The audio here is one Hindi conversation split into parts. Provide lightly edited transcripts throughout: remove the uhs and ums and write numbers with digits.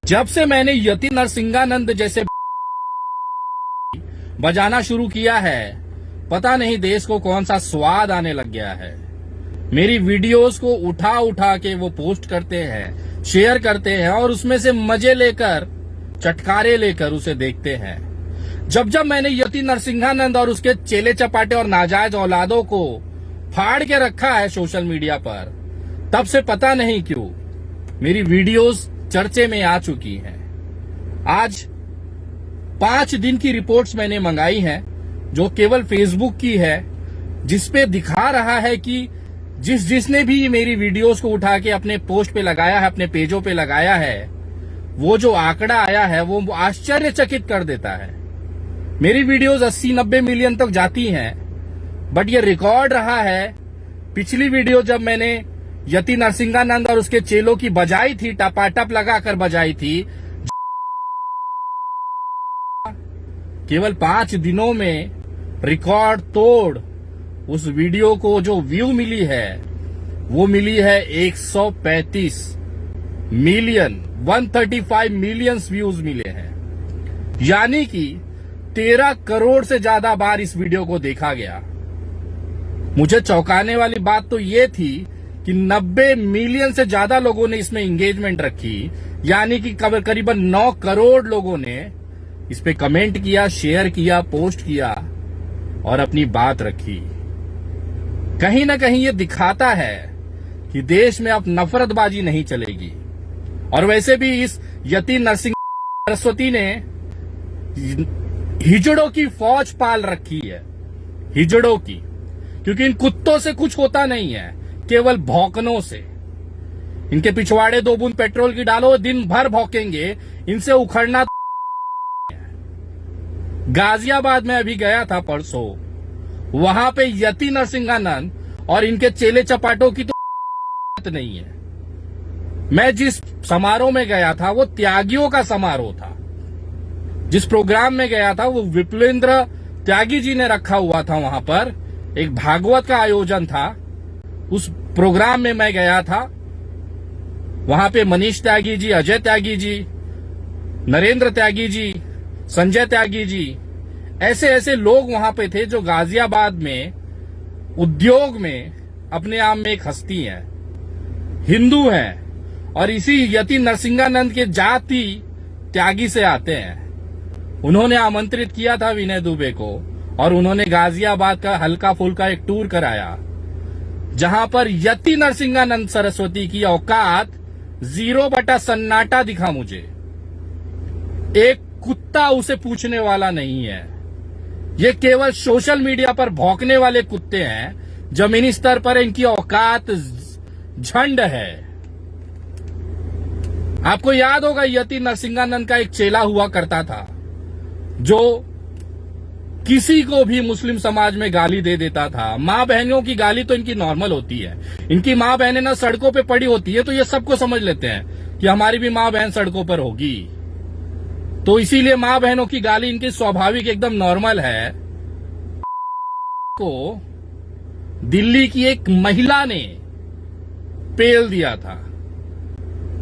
जब से मैंने यति नरसिंहानंद जैसे बजाना शुरू किया है, पता नहीं देश को कौन सा स्वाद आने लग गया है। मेरी वीडियोस को उठा उठा के वो पोस्ट करते हैं, शेयर करते हैं और उसमें से मजे लेकर, चटकारे लेकर उसे देखते हैं। जब जब मैंने यति नरसिंहानंद और उसके चेले चपाटे और नाजायज औलादों को फाड़ के रखा है सोशल मीडिया पर, तब से पता नहीं क्यों मेरी वीडियोस चर्चे में आ चुकी हैं। आज 5 दिन की रिपोर्ट्स मैंने मंगाई हैं, जो केवल फेसबुक की है, जिसपे दिखा रहा है कि जिसने भी मेरी वीडियोस को उठा के अपने पोस्ट पे लगाया है, अपने पेजों पे लगाया है, वो जो आंकड़ा आया है वो आश्चर्यचकित कर देता है। मेरी वीडियोस 80-90 मिलियन तक जाती हैं, बट ये रिकॉर्ड रहा है। पिछली वीडियो जब मैंने यति नरसिंहानंद और उसके चेलों की बजाई थी, टपाटप लगाकर बजाई थी, केवल 5 दिनों में रिकॉर्ड तोड़ उस वीडियो को जो व्यू मिली है वो मिली है 135 मिलियन, 135 मिलियन व्यूज मिले हैं। यानी कि 13 करोड़ से ज्यादा बार इस वीडियो को देखा गया। मुझे चौंकाने वाली बात तो ये थी कि 90 मिलियन से ज्यादा लोगों ने इसमें एंगेजमेंट रखी, यानी कि करीबन 9 करोड़ लोगों ने इस पे कमेंट किया, शेयर किया, पोस्ट किया और अपनी बात रखी। कहीं ना कहीं ये दिखाता है कि देश में अब नफरतबाजी नहीं चलेगी। और वैसे भी इस यति नरसिंह सरस्वती ने हिजड़ों की फौज पाल रखी है, हिजड़ों की, क्योंकि इन कुत्तों से कुछ होता नहीं है, केवल भौंकनों से। इनके पिछवाड़े 2 बूंद पेट्रोल की डालो, दिन भर भौंकेंगे, इनसे उखड़ना। गाजियाबाद में अभी गया था परसों, वहां पे यति नरसिंहानंद और इनके चेले चपाटों की तो बात नहीं है। मैं जिस समारोह में गया था वो त्यागियों का समारोह था। जिस प्रोग्राम में गया था वो विप्लेंद्र त्यागी जी ने रखा हुआ था। वहां पर एक भागवत का आयोजन था, उस प्रोग्राम में मैं गया था। वहां पे मनीष त्यागी जी, अजय त्यागी जी, नरेंद्र त्यागी जी, संजय त्यागी जी, ऐसे ऐसे लोग वहां पे थे जो गाजियाबाद में उद्योग में अपने आप में एक हस्ती हैं, हिंदू हैं और इसी यति नरसिंहानंद के जाति त्यागी से आते हैं। उन्होंने आमंत्रित किया था विनय दुबे को और उन्होंने गाजियाबाद का हल्का फुल्का एक टूर कराया, जहां पर यति नरसिंहानंद सरस्वती की औकात 0 सन्नाटा दिखा मुझे। एक कुत्ता उसे पूछने वाला नहीं है। ये केवल सोशल मीडिया पर भौंकने वाले कुत्ते हैं। जमीनी स्तर पर इनकी औकात झंड है। आपको याद होगा यति नरसिंहानंद का एक चेला हुआ करता था जो किसी को भी मुस्लिम समाज में गाली दे देता था। मां बहनों की गाली तो इनकी नॉर्मल होती है। इनकी मां बहनें ना सड़कों पे पड़ी होती है, तो ये सबको समझ लेते हैं कि हमारी भी मां बहन सड़कों पर होगी, तो इसीलिए मां बहनों की गाली इनकी स्वाभाविक एकदम नॉर्मल है। को दिल्ली की एक महिला ने पेल दिया था।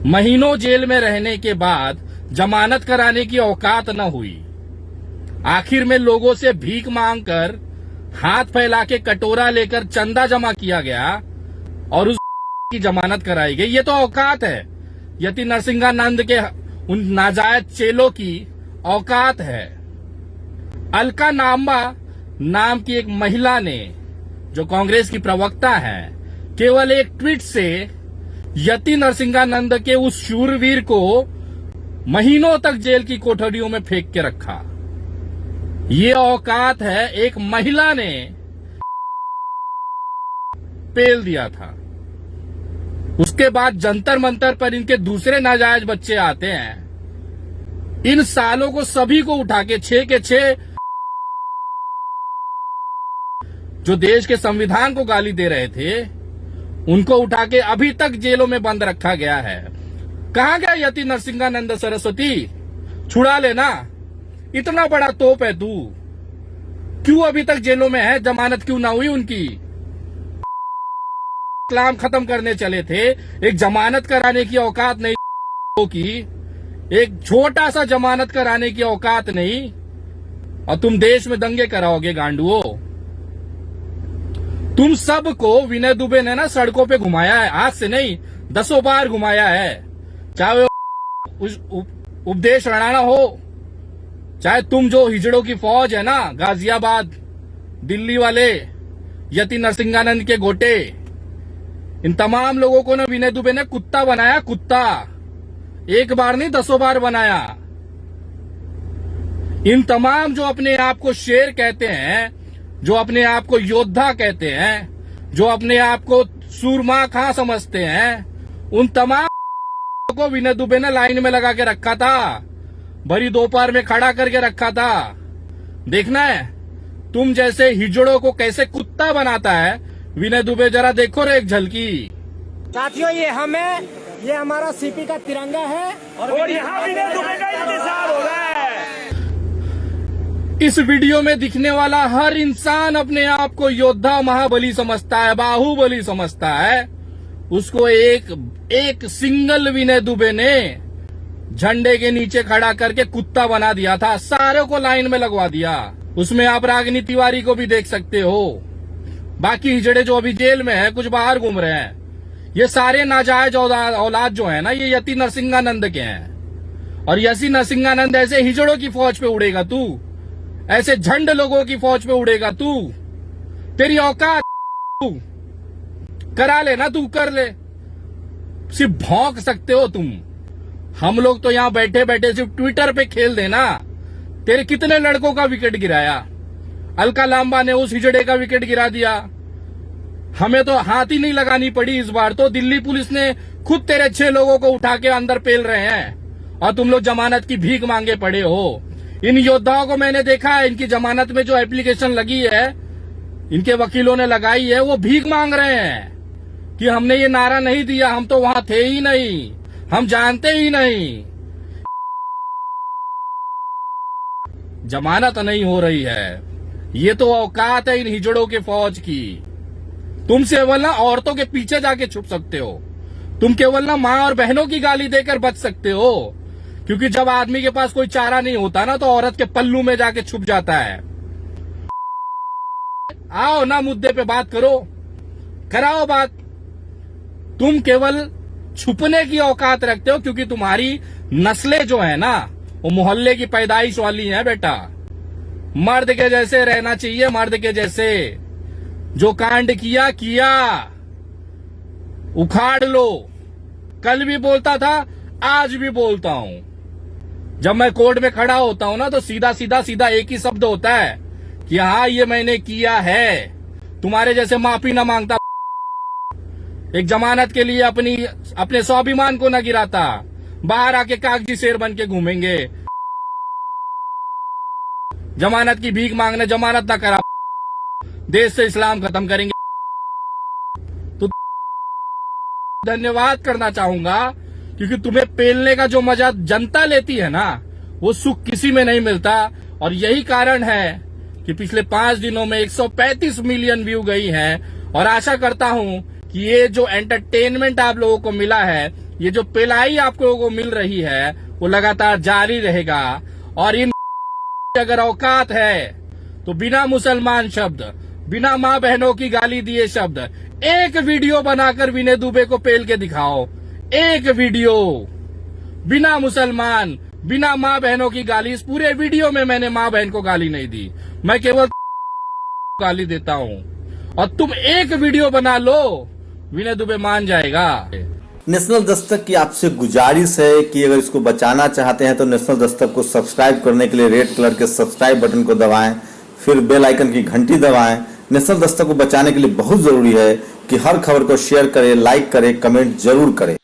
महीनों जेल में रहने के बाद जमानत कराने की औकात न हुई। आखिर में लोगों से भीख मांगकर, हाथ फैला के कटोरा लेकर चंदा जमा किया गया और उस की जमानत कराई गई। ये तो औकात है। यति नरसिंहानंद के उन नाजायज चेलों की औकात है। अलका नाम्बा नाम की एक महिला ने, जो कांग्रेस की प्रवक्ता है, केवल एक ट्वीट से यति नरसिंहानंद के उस शूरवीर को महीनों तक जेल की कोठरियों में फेंक के रखा। ये औकात है। एक महिला ने पेल दिया था। उसके बाद जंतर मंतर पर इनके दूसरे नाजायज बच्चे आते हैं। इन सालों को सभी को उठा के 6 के 6 जो देश के संविधान को गाली दे रहे थे, उनको उठा के अभी तक जेलों में बंद रखा गया है। कहां गया यति नरसिंहानंद सरस्वती? छुड़ा लेना, इतना बड़ा तोप है तू। क्यों अभी तक जेलों में है? जमानत क्यों ना हुई उनकी? इस्लाम खत्म करने चले थे, एक जमानत कराने की औकात नहीं की। एक छोटा सा जमानत कराने की औकात नहीं, और तुम देश में दंगे कराओगे गांडुओ। तुम सबको विनय दुबे ने ना सड़कों पे घुमाया है, आज से नहीं 10 बार घुमाया है। चाहे वो उपदेश राणा हो, चाहे तुम जो हिजड़ों की फौज है ना, गाजियाबाद दिल्ली वाले, यति नरसिंहानंद के गोटे, इन तमाम लोगों को ना विनय दुबे ने कुत्ता बनाया, कुत्ता। एक बार नहीं 10 बार बनाया। इन तमाम जो अपने आप को शेर कहते हैं, जो अपने आप को योद्धा कहते हैं, जो अपने आप को सूरमा खां समझते हैं, उन तमाम को विनय दुबे ने लाइन में लगा के रखा था, भरी दोपहर में खड़ा करके रखा था। देखना है तुम जैसे हिजड़ों को कैसे कुत्ता बनाता है विनय दुबे, जरा देखो रे एक झलकी। साथियों, ये हमारा सीपी का तिरंगा है और यहाँ विनय दुबे का इंतजार हो रहा है। इस वीडियो में दिखने वाला हर इंसान अपने आप को योद्धा महाबली समझता है, बाहुबली समझता है। उसको एक सिंगल विनय दुबे ने झंडे के नीचे खड़ा करके कुत्ता बना दिया था, सारे को लाइन में लगवा दिया। उसमें आप रागिनी तिवारी को भी देख सकते हो। बाकी हिजड़े जो अभी जेल में है, कुछ बाहर घूम रहे हैं, ये सारे नाजायज औलाद जो है ना, ये यति नरसिंहानंद के हैं। और यति नरसिंहानंद ऐसे हिजड़ों की फौज पे उड़ेगा तू, ऐसे झंड लोगों की फौज पे उड़ेगा तू, तेरी औकात तू करा ले ना, तू कर ले। सिर्फ भौंक सकते हो तुम। हम लोग तो यहां बैठे बैठे सिर्फ ट्विटर पे खेल देना। तेरे कितने लड़कों का विकेट गिराया, अलका लांबा ने उस हिजड़े का विकेट गिरा दिया। हमें तो हाथ ही नहीं लगानी पड़ी इस बार, तो दिल्ली पुलिस ने खुद तेरे 6 लोगों को उठा के अंदर पेल रहे हैं और तुम लोग जमानत की भीख मांगे पड़े हो। इन योद्धाओं को मैंने देखा है, इनकी जमानत में जो एप्लीकेशन लगी है, इनके वकीलों ने लगाई है, वो भीख मांग रहे हैं कि हमने ये नारा नहीं दिया, हम तो वहां थे ही नहीं, हम जानते ही नहीं। जमानत नहीं हो रही है, ये तो औकात है इन हिजड़ों के फौज की। तुम केवल ना औरतों के पीछे जाके छुप सकते हो, तुम केवल ना माँ और बहनों की गाली देकर बच सकते हो, क्योंकि जब आदमी के पास कोई चारा नहीं होता ना, तो औरत के पल्लू में जाके छुप जाता है। आओ ना, मुद्दे पे बात करो, कराओ बात। तुम केवल छुपने की औकात रखते हो, क्योंकि तुम्हारी नस्लें जो है ना, वो मोहल्ले की पैदाइश वाली है बेटा। मर्द के जैसे रहना चाहिए, मर्द के जैसे। जो कांड किया किया, उखाड़ लो। कल भी बोलता था, आज भी बोलता हूं। जब मैं कोर्ट में खड़ा होता हूं ना, तो सीधा एक ही शब्द होता है कि हाँ, ये मैंने किया है। तुम्हारे जैसे माफी ना मांगता, एक जमानत के लिए अपने स्वाभिमान को न गिराता, बाहर आके कागजी शेर बन के घूमेंगे। जमानत की भीख मांगने, जमानत ना करा, देश से इस्लाम खत्म करेंगे। तो धन्यवाद करना चाहूंगा, क्योंकि तुम्हें पेलने का जो मजा जनता लेती है ना, वो सुख किसी में नहीं मिलता। और यही कारण है कि पिछले 5 दिनों में 135 मिलियन व्यू गई हैं। और आशा करता हूं कि ये जो एंटरटेनमेंट आप लोगों को मिला है, ये जो पेलाई आप लोगों को मिल रही है, वो लगातार जारी रहेगा। और इन अगर औकात है तो बिना मुसलमान शब्द, बिना माँ बहनों की गाली दिए शब्द, एक वीडियो बनाकर विनय दुबे को पेल के दिखाओ। एक वीडियो बिना मुसलमान, बिना माँ बहनों की गाली। इस पूरे वीडियो में मैंने माँ बहन को गाली नहीं दी, मैं केवल गाली देता हूँ। और तुम एक वीडियो बना लो, विनय दुबे मान जाएगा। नेशनल दस्तक की आपसे गुजारिश है कि अगर इसको बचाना चाहते हैं तो नेशनल दस्तक को सब्सक्राइब करने के लिए रेड कलर के सब्सक्राइब बटन को दबाएं, फिर बेल आइकन की घंटी दबाएं। नेशनल दस्तक को बचाने के लिए बहुत जरूरी है कि हर खबर को शेयर करें, लाइक करें, कमेंट जरूर करें।